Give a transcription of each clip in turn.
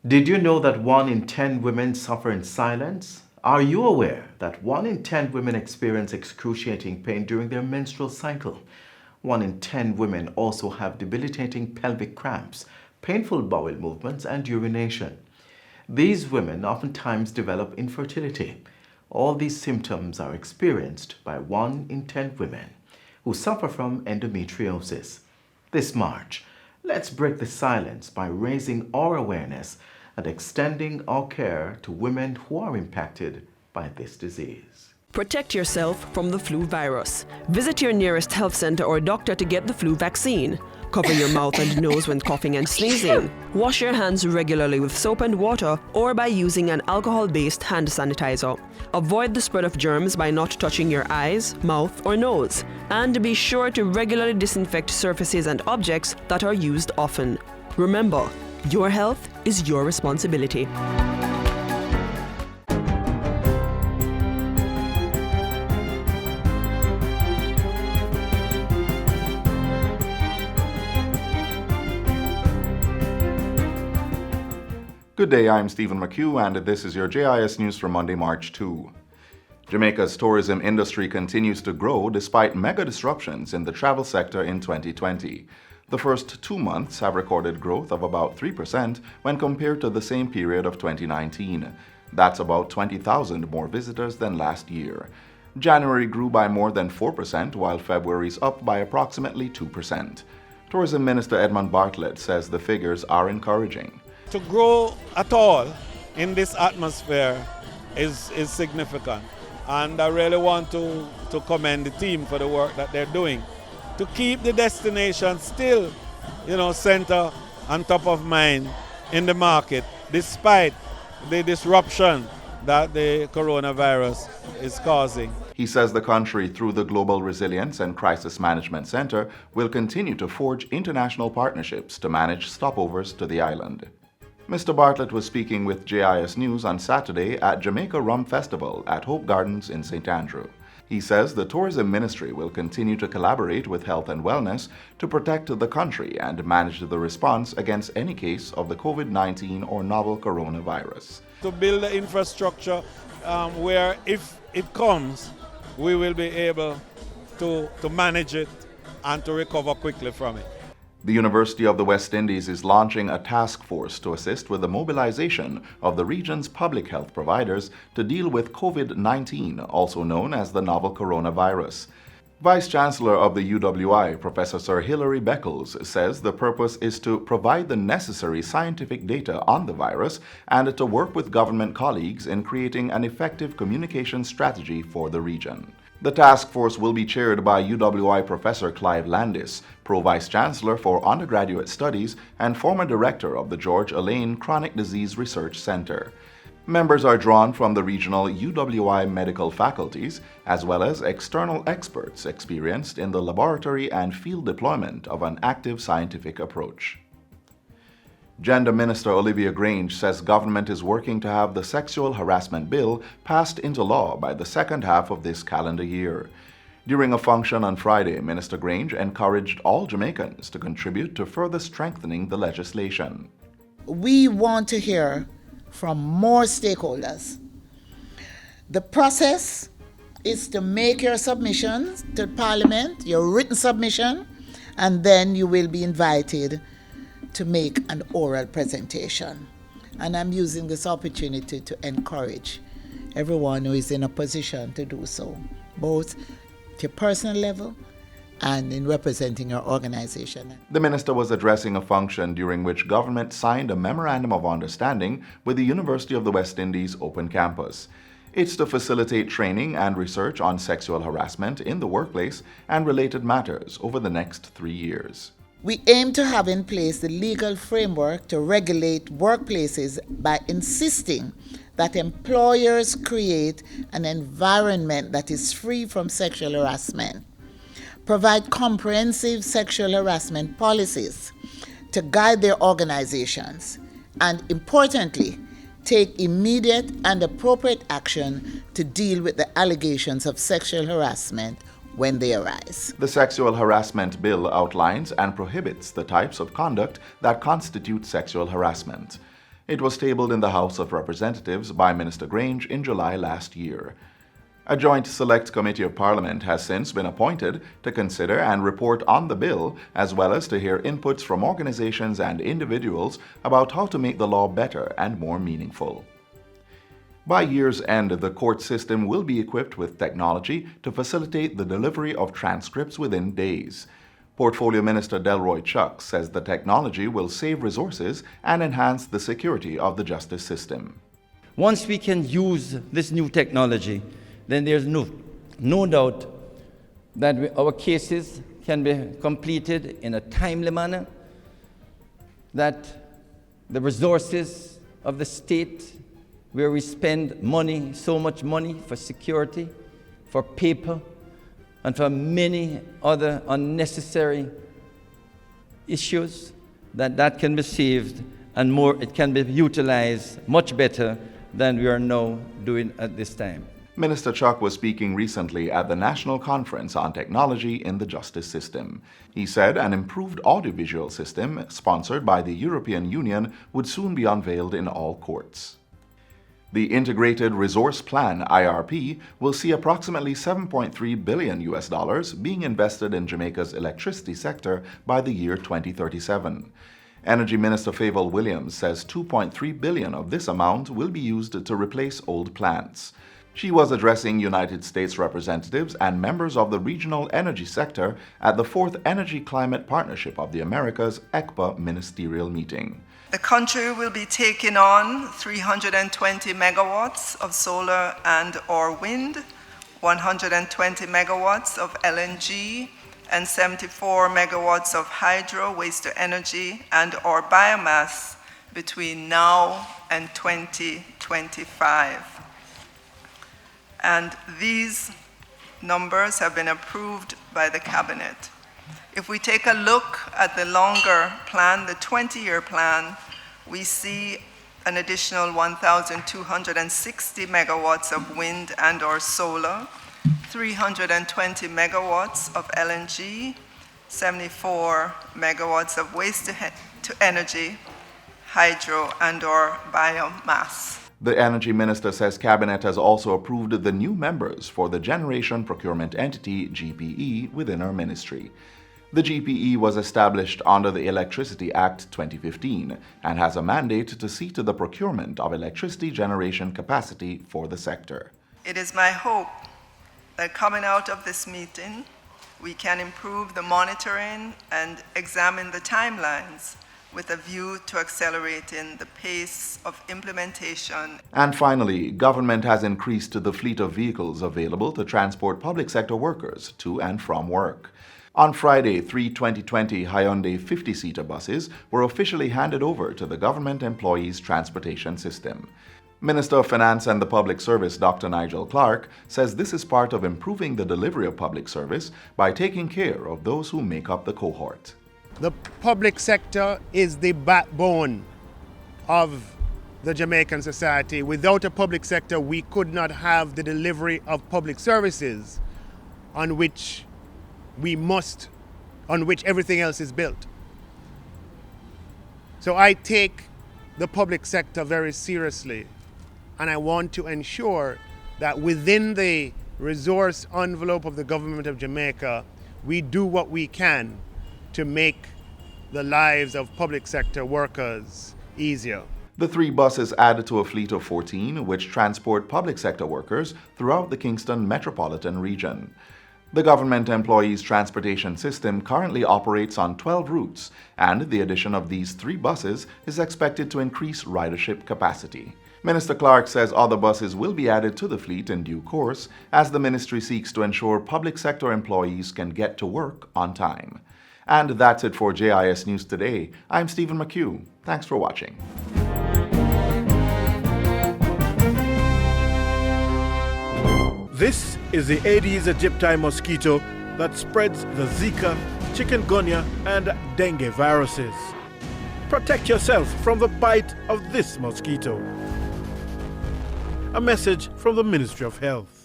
Did you know that 1 in 10 women suffer in silence? Are you aware that 1 in 10 women experience excruciating pain during their menstrual cycle? 1 in 10 women also have debilitating pelvic cramps, painful bowel movements, and urination. These women oftentimes develop infertility. All these symptoms are experienced by 1 in 10 women who suffer from endometriosis. This March, let's break the silence by raising our awareness and extending our care to women who are impacted by this disease. Protect yourself from the flu virus. Visit your nearest health center or doctor to get the flu vaccine. Cover your mouth and nose when coughing and sneezing. Wash your hands regularly with soap and water or by using an alcohol-based hand sanitizer. Avoid the spread of germs by not touching your eyes, mouth, or nose. And be sure to regularly disinfect surfaces and objects that are used often. Remember, your health is your responsibility. Good day, I'm Stephen McHugh, and this is your JIS News for Monday, March 2. Jamaica's tourism industry continues to grow despite mega disruptions in the travel sector in 2020. The first 2 months have recorded growth of about 3% when compared to the same period of 2019. That's about 20,000 more visitors than last year. January grew by more than 4%, while February's up by approximately 2%. Tourism Minister Edmund Bartlett says the figures are encouraging. To grow at all in this atmosphere is significant. And I really want to commend the team for the work that they're doing to keep the destination still, center and top of mind in the market, despite the disruption that the coronavirus is causing. He says the country, through the Global Resilience and Crisis Management Center, will continue to forge international partnerships to manage stopovers to the island. Mr. Bartlett was speaking with JIS News on Saturday at Jamaica Rum Festival at Hope Gardens in St. Andrew. He says the tourism ministry will continue to collaborate with health and wellness to protect the country and manage the response against any case of the COVID-19 or novel coronavirus. To build the infrastructure where if it comes, we will be able to manage it and to recover quickly from it. The University of the West Indies is launching a task force to assist with the mobilization of the region's public health providers to deal with COVID-19, also known as the novel coronavirus. Vice-Chancellor of the UWI, Professor Sir Hilary Beckles, says the purpose is to provide the necessary scientific data on the virus and to work with government colleagues in creating an effective communication strategy for the region. The task force will be chaired by UWI Professor Clive Landis, Pro-Vice Chancellor for Undergraduate Studies and former Director of the George Allain Chronic Disease Research Center. Members are drawn from the regional UWI medical faculties, as well as external experts experienced in the laboratory and field deployment of an active scientific approach. Gender Minister Olivia Grange says government is working to have the sexual harassment bill passed into law by the second half of this calendar year. During a function on Friday, Minister Grange encouraged all Jamaicans to contribute to further strengthening the legislation. We want to hear from more stakeholders. The process is to make your submissions to Parliament, your written submission, and then you will be invited to make an oral presentation. And I'm using this opportunity to encourage everyone who is in a position to do so, both at your personal level and in representing your organization. The minister was addressing a function during which government signed a memorandum of understanding with the University of the West Indies Open Campus. It's to facilitate training and research on sexual harassment in the workplace and related matters over the next 3 years. We aim to have in place the legal framework to regulate workplaces by insisting that employers create an environment that is free from sexual harassment, provide comprehensive sexual harassment policies to guide their organizations, and importantly, take immediate and appropriate action to deal with the allegations of sexual harassment when they arise. The sexual harassment bill outlines and prohibits the types of conduct that constitute sexual harassment. It was tabled in the House of Representatives by Minister Grange in July last year. A joint select committee of Parliament has since been appointed to consider and report on the bill, as well as to hear inputs from organizations and individuals about how to make the law better and more meaningful. By year's end, the court system will be equipped with technology to facilitate the delivery of transcripts within days. Portfolio Minister Delroy Chuck says the technology will save resources and enhance the security of the justice system. Once we can use this new technology, then there's no doubt that our cases can be completed in a timely manner, that the resources of the state, where we spend money, so much money for security, for paper, and for many other unnecessary issues, that can be saved and more, it can be utilized much better than we are now doing at this time. Minister Chuck was speaking recently at the National Conference on Technology in the Justice System. He said an improved audiovisual system, sponsored by the European Union, would soon be unveiled in all courts. The Integrated Resource Plan, IRP, will see approximately $7.3 billion being invested in Jamaica's electricity sector by the year 2037. Energy Minister Favour Williams says $2.3 billion of this amount will be used to replace old plants. She was addressing United States representatives and members of the regional energy sector at the 4th Energy Climate Partnership of the Americas ECPA ministerial meeting. The country will be taking on 320 megawatts of solar and or wind, 120 megawatts of LNG, and 74 megawatts of hydro, waste to energy, and or biomass between now and 2025. And these numbers have been approved by the Cabinet. If we take a look at the longer plan, the 20-year plan, we see an additional 1,260 megawatts of wind and or solar, 320 megawatts of LNG, 74 megawatts of waste to energy, hydro and or biomass. The Energy Minister says Cabinet has also approved the new members for the Generation Procurement Entity, GPE, within her ministry. The GPE was established under the Electricity Act 2015 and has a mandate to see to the procurement of electricity generation capacity for the sector. It is my hope that coming out of this meeting, we can improve the monitoring and examine the timelines with a view to accelerating the pace of implementation. And finally, government has increased the fleet of vehicles available to transport public sector workers to and from work. On Friday, 3 2020 Hyundai 50-seater buses were officially handed over to the Government Employees Transportation System. Minister of Finance and the Public Service, Dr. Nigel Clark, says this is part of improving the delivery of public service by taking care of those who make up the cohort. The public sector is the backbone of the Jamaican society. Without a public sector, we could not have the delivery of public services on which everything else is built. So I take the public sector very seriously, and I want to ensure that within the resource envelope of the government of Jamaica, we do what we can to make the lives of public sector workers easier. The 3 buses add to a fleet of 14 which transport public sector workers throughout the Kingston metropolitan region. The Government Employees Transportation System currently operates on 12 routes, and the addition of these 3 buses is expected to increase ridership capacity. Minister Clark says other buses will be added to the fleet in due course as the ministry seeks to ensure public sector employees can get to work on time. And that's it for JIS News Today. I'm Stephen McHugh. Thanks for watching. This is the Aedes aegypti mosquito that spreads the Zika, chikungunya, and dengue viruses. Protect yourself from the bite of this mosquito. A message from the Ministry of Health.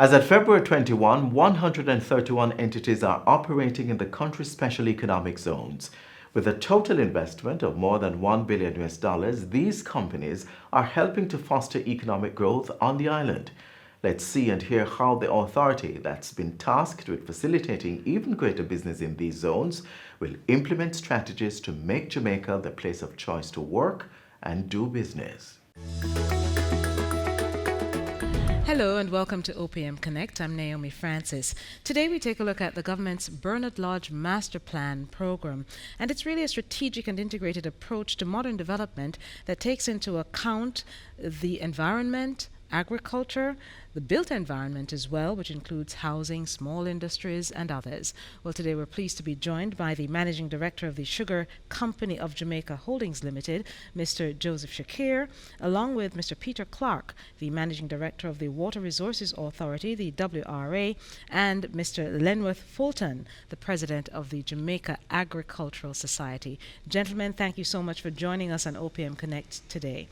As at February 21, 131 entities are operating in the country's special economic zones. With a total investment of more than $1 billion, these companies are helping to foster economic growth on the island. Let's see and hear how the authority that's been tasked with facilitating even greater business in these zones will implement strategies to make Jamaica the place of choice to work and do business. Hello and welcome to OPM Connect. I'm Naomi Francis. Today we take a look at the government's Bernard Lodge Master Plan program, and it's really a strategic and integrated approach to modern development that takes into account the environment, agriculture, the built environment as well, which includes housing, small industries, and others. Well, today we're pleased to be joined by the Managing Director of the Sugar Company of Jamaica Holdings Limited, Mr. Joseph Shakir, along with Mr. Peter Clark, the Managing Director of the Water Resources Authority, the WRA, and Mr. Lenworth Fulton, the President of the Jamaica Agricultural Society. Gentlemen, thank you so much for joining us on OPM Connect today.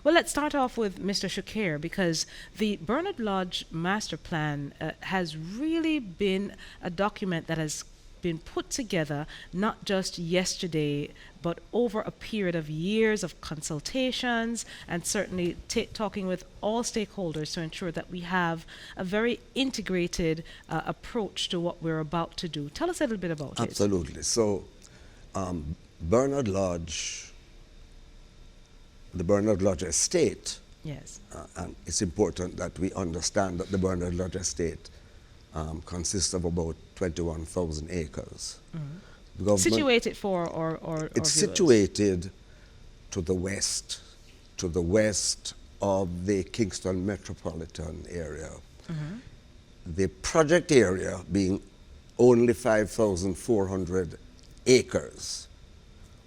Well, let's start off with Mr. Shakir, because the Bernard Lodge Master Plan has really been a document that has been put together not just yesterday, but over a period of years of consultations and certainly talking with all stakeholders to ensure that we have a very integrated approach to what we're about to do. Tell us a little bit about it. Absolutely. So, Bernard Lodge, the Bernard Lodge estate, yes, and it's important that we understand that the Bernard Lodge estate consists of about 21,000 acres. Mm-hmm. Situated for or it's viewers? Situated to the west of the Kingston metropolitan area. Mm-hmm. The project area being only 5,400 acres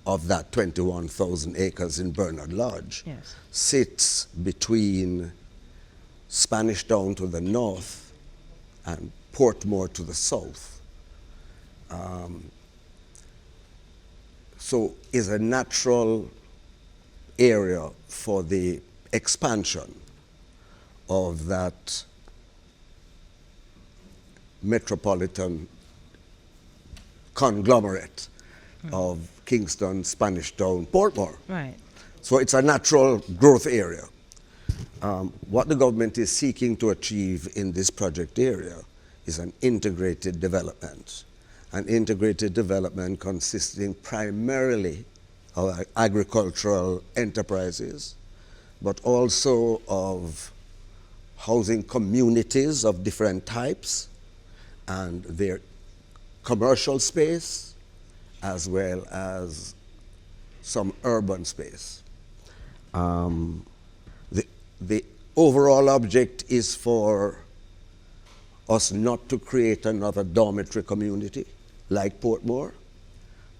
of that 21,000 acres in Bernard Lodge, yes, sits between Spanish Town to the north and Portmore to the south. So is a natural area for the expansion of that metropolitan conglomerate of Kingston, Spanish Town, Portmore. Right. So it's a natural growth area. What the government is seeking to achieve in this project area is an integrated development. An integrated development consisting primarily of agricultural enterprises, but also of housing communities of different types and their commercial space, as well as some urban space. The overall object is for us not to create another dormitory community like Portmore,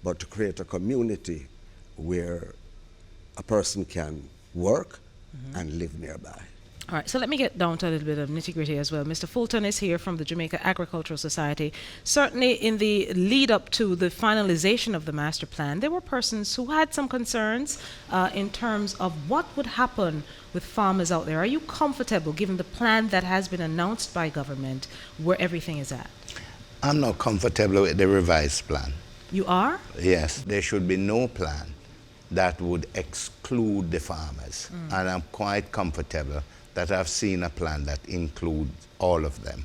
but to create a community where a person can work and live nearby. All right, so let me get down to a little bit of nitty-gritty as well. Mr. Fulton is here from the Jamaica Agricultural Society. Certainly in the lead up to the finalization of the master plan, there were persons who had some concerns in terms of what would happen with farmers out there. Are you comfortable, given the plan that has been announced by government, where everything is at? I'm not comfortable with the revised plan. You are? Yes, there should be no plan that would exclude the farmers. And I'm quite comfortable that I've seen a plan that includes all of them.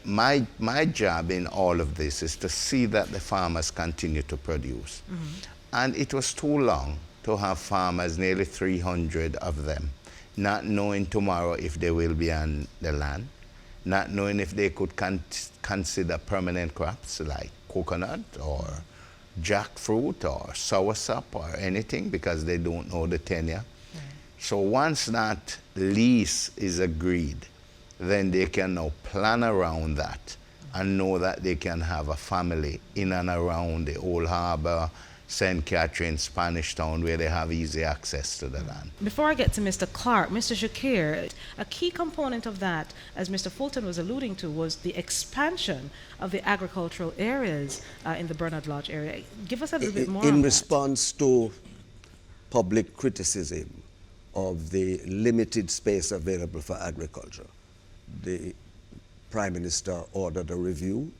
My job in all of this is to see that the farmers continue to produce. And it was too long to have farmers, nearly 300 of them, not knowing tomorrow if they will be on the land, not knowing if they could consider permanent crops like coconut or jackfruit or soursop or anything, because they don't know the tenure. So once that lease is agreed, then they can now plan around that and know that they can have a family in and around the Old Harbour, St. Catherine, Spanish Town, where they have easy access to the land. Before I get to Mr. Clark, Mr. Shakir, a key component of that, as Mr. Fulton was alluding to, was the expansion of the agricultural areas in the Bernard Lodge area. Give us a little bit more in on response to public criticism of the limited space available for agriculture, the Prime Minister ordered a review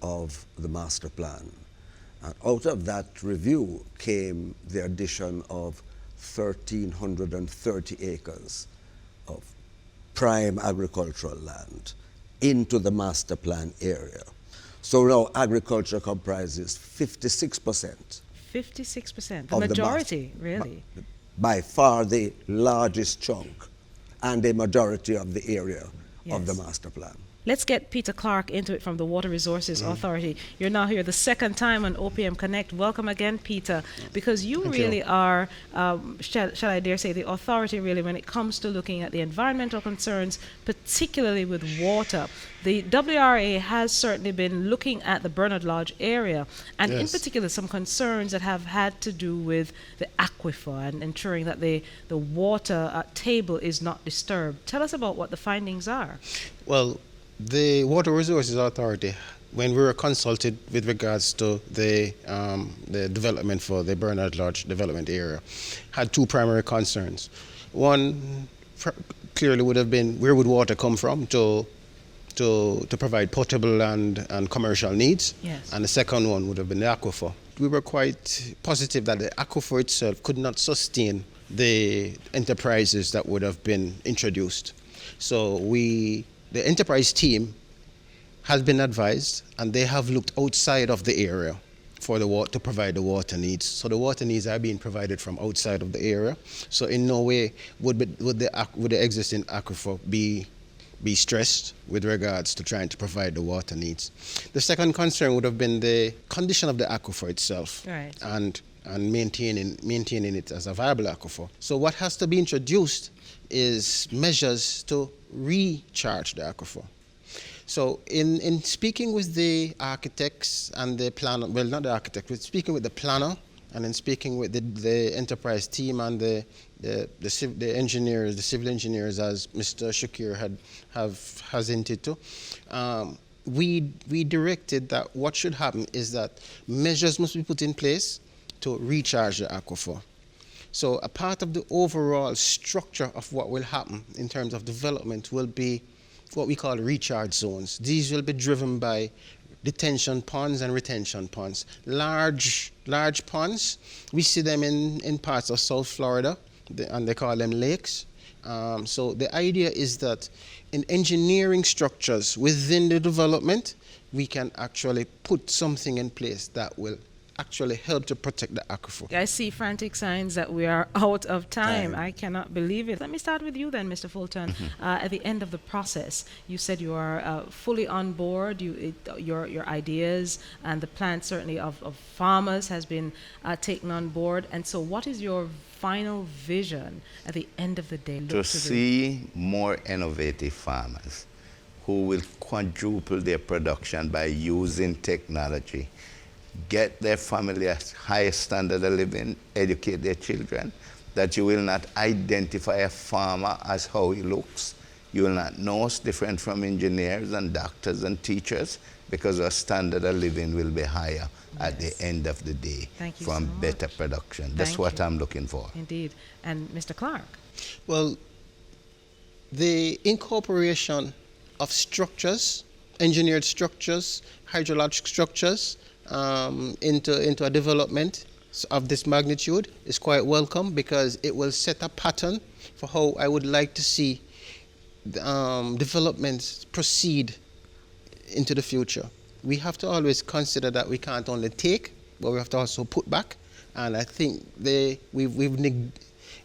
of the master plan. And out of that review came the addition of 1,330 acres of prime agricultural land into the master plan area. So now agriculture comprises 56%. 56%, the majority, really. By far the largest chunk and the majority of the area of the master plan. Let's get Peter Clark into it from the Water Resources Authority. You're now here the second time on OPM Connect. Welcome again, Peter, because you really are, shall I dare say, the authority really when it comes to looking at the environmental concerns, particularly with water. The WRA has certainly been looking at the Bernard Lodge area, and in particular some concerns that have had to do with the aquifer and ensuring that the water table is not disturbed. Tell us about what the findings are. Well, the Water Resources Authority, when we were consulted with regards to the development for the Bernard Lodge development area, had two primary concerns. One clearly would have been where would water come from to provide potable and commercial needs, and the second one would have been the aquifer. We were quite positive that the aquifer itself could not sustain the enterprises that would have been introduced. So the enterprise team has been advised, and they have looked outside of the area for to provide the water needs. So the water needs are being provided from outside of the area. So in no way would the existing aquifer be stressed with regards to trying to provide the water needs. The second concern would have been the condition of the aquifer itself, and maintaining it as a viable aquifer. So what has to be introduced is measures to recharge the aquifer. So in speaking with the architects and the planner, well, not the architect, but speaking with the planner, and in speaking with the enterprise team and the engineers, the civil engineers, as Mr. Shakir has hinted to, we directed that what should happen is that measures must be put in place to recharge the aquifer. So a part of the overall structure of what will happen in terms of development will be what we call recharge zones. These will be driven by detention ponds and retention ponds. Large ponds, we see them in parts of South Florida, and they call them lakes. So the idea is that in engineering structures within the development, we can actually put something in place that will actually help to protect the aquifer. I see frantic signs that we are out of time. I cannot believe it. Let me start with you then, Mr. Fulton. At the end of the process, you said you are fully on board. Your ideas and the plan certainly of farmers has been taken on board. And so what is your final vision at the end of the day? To see more innovative farmers who will quadruple their production by using technology, get their family a higher standard of living, educate their children, that you will not identify a farmer as how he looks. You will not know us different from engineers and doctors and teachers, because our standard of living will be higher at the end of the day from better production. That's what I'm looking for. Indeed. And Mr. Clark? Well, the incorporation of structures, engineered structures, hydrologic structures, into a development of this magnitude is quite welcome, because it will set a pattern for how I would like to see developments proceed into the future. We have to always consider that we can't only take, but we have to also put back. And I think in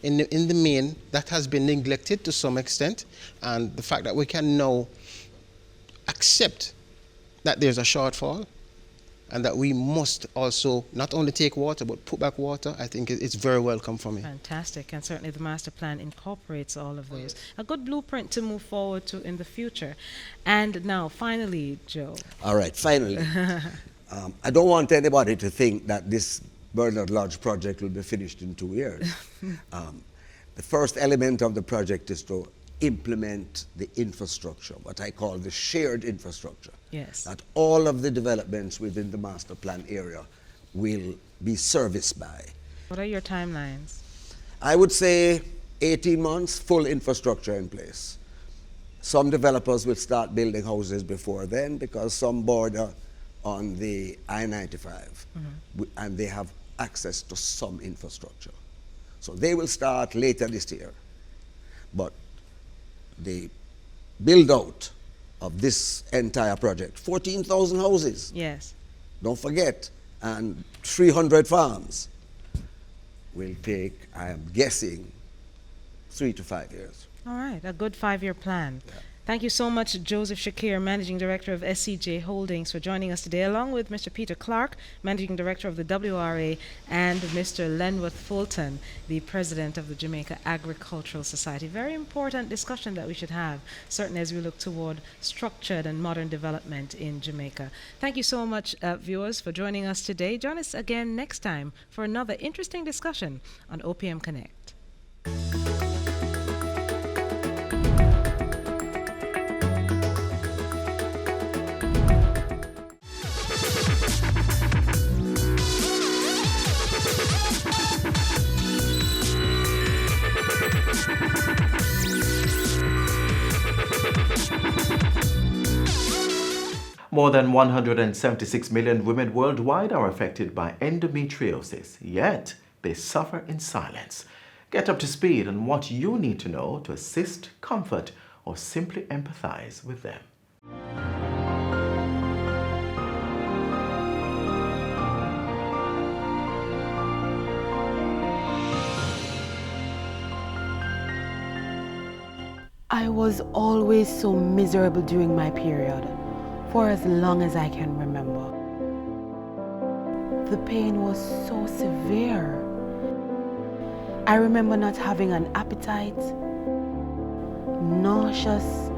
the main, that has been neglected to some extent. And the fact that we can now accept that there's a shortfall, and that we must also not only take water, but put back water, I think it's very welcome for me. Fantastic, and certainly the master plan incorporates all of those. A good blueprint to move forward to in the future. And now, finally, Joe. All right, finally. I don't want anybody to think that this Bernard Lodge project will be finished in 2 years. The first element of the project is to implement the infrastructure, what I call the shared infrastructure. Yes. That all of the developments within the master plan area will be serviced by. What are your timelines? I would say 18 months, full infrastructure in place. Some developers will start building houses before then, because some border on the I-95, and they have access to some infrastructure. So they will start later this year. But the build-out of this entire project, 14,000 houses. Yes. Don't forget, and 300 farms will take, I am guessing, 3 to 5 years. All right, a good 5-year plan. Yeah. Thank you so much, Joseph Shakir, Managing Director of SCJ Holdings, for joining us today, along with Mr. Peter Clark, Managing Director of the WRA, and Mr. Lenworth Fulton, the President of the Jamaica Agricultural Society. Very important discussion that we should have, certainly as we look toward structured and modern development in Jamaica. Thank you so much, viewers, for joining us today. Join us again next time for another interesting discussion on OPM Connect. More than 176 million women worldwide are affected by endometriosis, yet they suffer in silence. Get up to speed on what you need to know to assist, comfort, or simply empathize with them. I was always so miserable during my period, for as long as I can remember. The pain was so severe. I remember not having an appetite, nauseous.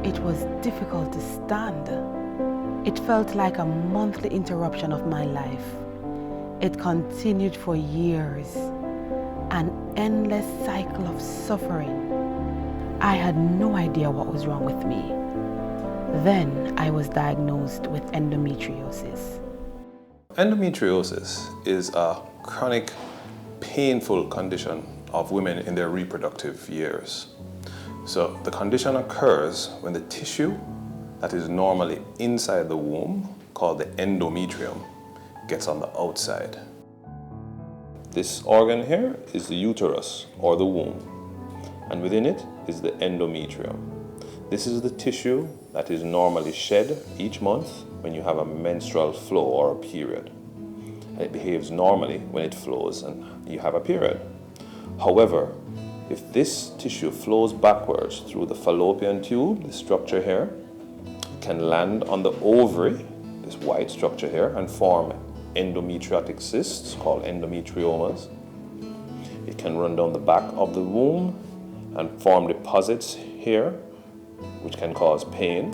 It was difficult to stand. It felt like a monthly interruption of my life. It continued for years, an endless cycle of suffering. I had no idea what was wrong with me. Then I was diagnosed with endometriosis. Endometriosis is a chronic, painful condition of women in their reproductive years. So the condition occurs when the tissue that is normally inside the womb, called the endometrium, gets on the outside. This organ here is the uterus, or the womb, and within it is the endometrium. This is the tissue that is normally shed each month when you have a menstrual flow or a period. And it behaves normally when it flows and you have a period. However, if this tissue flows backwards through the fallopian tube, the structure here, it can land on the ovary, this white structure here, and form endometriotic cysts called endometriomas. It can run down the back of the womb and form deposits here, which can cause pain.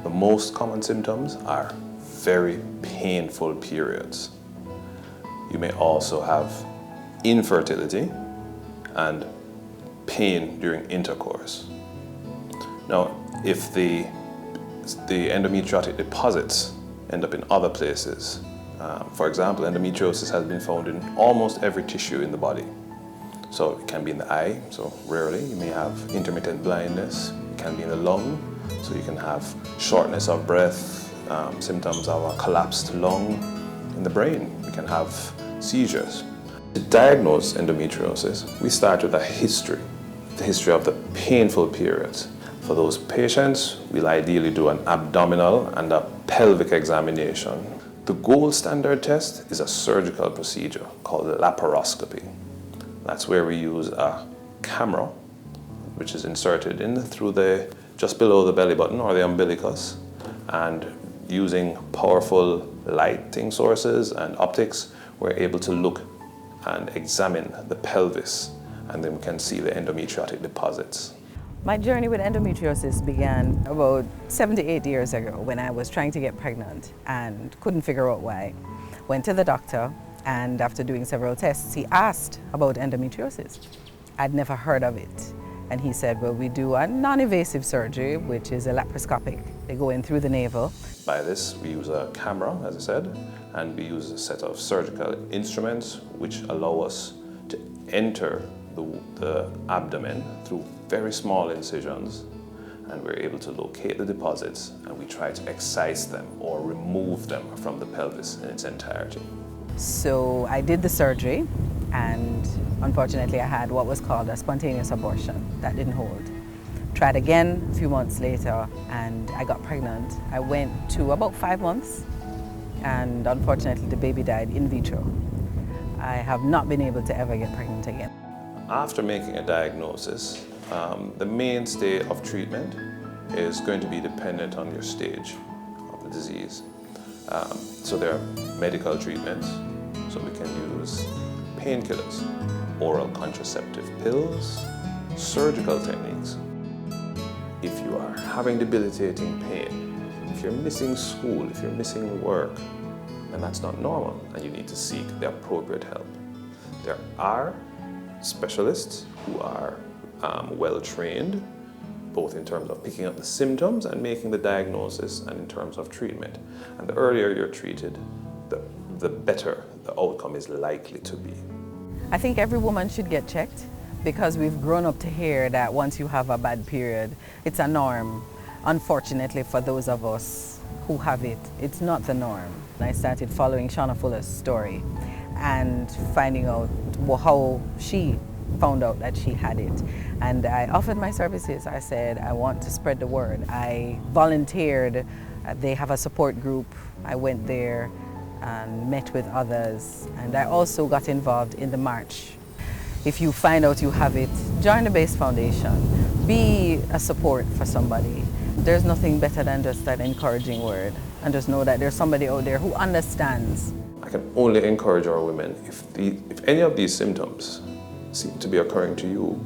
The most common symptoms are very painful periods. You may also have infertility and pain during intercourse. Now, if the endometriotic deposits end up in other places, for example, endometriosis has been found in almost every tissue in the body. So it can be in the eye, so rarely. You may have intermittent blindness. It can be in the lung, so you can have shortness of breath, symptoms of a collapsed lung. In the brain, you can have seizures. To diagnose endometriosis, we start with the history of the painful periods. For those patients, we'll ideally do an abdominal and a pelvic examination. The gold standard test is a surgical procedure called laparoscopy. That's where we use a camera, which is inserted in through just below the belly button or the umbilicus, and using powerful lighting sources and optics, we're able to look and examine the pelvis, and then we can see the endometriotic deposits. My journey with endometriosis began about 7 to 8 years ago when I was trying to get pregnant and couldn't figure out why. Went to the doctor, and after doing several tests, he asked about endometriosis. I'd never heard of it. And he said, well, we do a non-invasive surgery, which is a laparoscopic. They go in through the navel. By this, we use a camera, as I said, and we use a set of surgical instruments which allow us to enter the abdomen through very small incisions and we're able to locate the deposits, and we try to excise them or remove them from the pelvis in its entirety. So I did the surgery, and unfortunately I had what was called a spontaneous abortion. That didn't hold. Tried again a few months later, and I got pregnant. I went to about 5 months, and unfortunately the baby died in vitro. I have not been able to ever get pregnant again. After making a diagnosis, the mainstay of treatment is going to be dependent on your stage of the disease. So there are medical treatments, so we can use painkillers, oral contraceptive pills, surgical techniques. If you are having debilitating pain, if you're missing school, if you're missing work, then that's not normal and you need to seek the appropriate help. There are specialists who are well trained, both in terms of picking up the symptoms and making the diagnosis and in terms of treatment. And the earlier you're treated, the better the outcome is likely to be. I think every woman should get checked, because we've grown up to hear that once you have a bad period, it's a norm. Unfortunately for those of us who have it, it's not the norm. I started following Shauna Fuller's story and finding out how she found out that she had it. And I offered my services. I said, I want to spread the word. I volunteered. They have a support group. I went there and met with others. And I also got involved in the march. If you find out you have it, join the Base Foundation. Be a support for somebody. There's nothing better than just that encouraging word, and just know that there's somebody out there who understands. I can only encourage our women, if any of these symptoms seem to be occurring to you,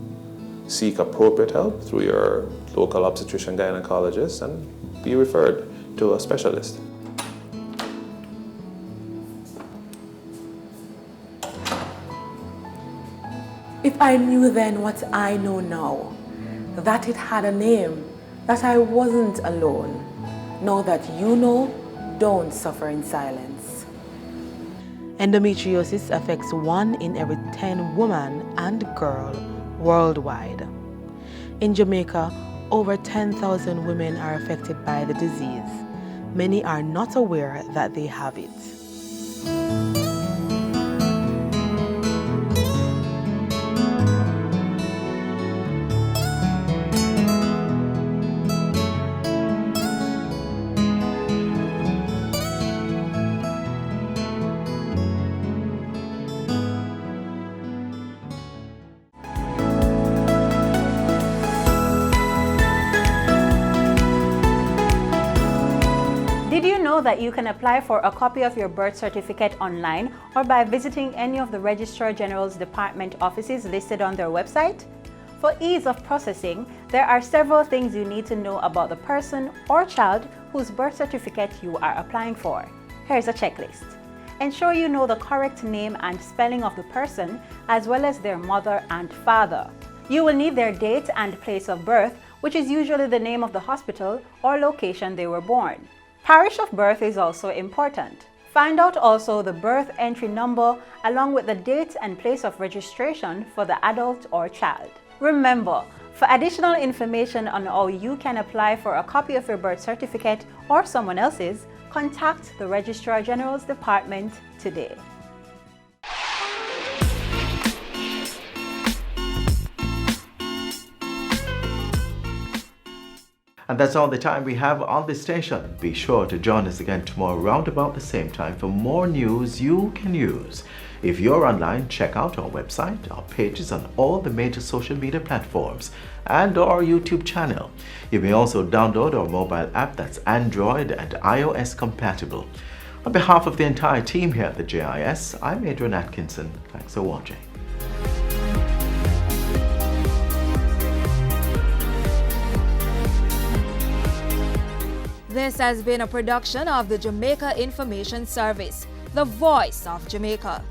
seek appropriate help through your local obstetrician gynecologist and be referred to a specialist. If I knew then what I know now, that it had a name, that I wasn't alone. Now that you know, don't suffer in silence. Endometriosis affects 1 in every 10 woman and girl worldwide. In Jamaica, over 10,000 women are affected by the disease. Many are not aware that they have it. Did you know that you can apply for a copy of your birth certificate online or by visiting any of the Registrar General's Department offices listed on their website? For ease of processing, there are several things you need to know about the person or child whose birth certificate you are applying for. Here's a checklist. Ensure you know the correct name and spelling of the person, as well as their mother and father. You will need their date and place of birth, which is usually the name of the hospital or location they were born. Parish of birth is also important. Find out also the birth entry number along with the date and place of registration for the adult or child. Remember, for additional information on how you can apply for a copy of your birth certificate or someone else's, contact the Registrar General's Department today. And that's all the time we have on this station. Be sure to join us again tomorrow around about the same time for more news you can use. If you're online, check out our website, our pages on all the major social media platforms, and our YouTube channel. You may also download our mobile app that's Android and iOS compatible. On behalf of the entire team here at the JIS, I'm Adrian Atkinson. Thanks for watching. This has been a production of the Jamaica Information Service, the voice of Jamaica.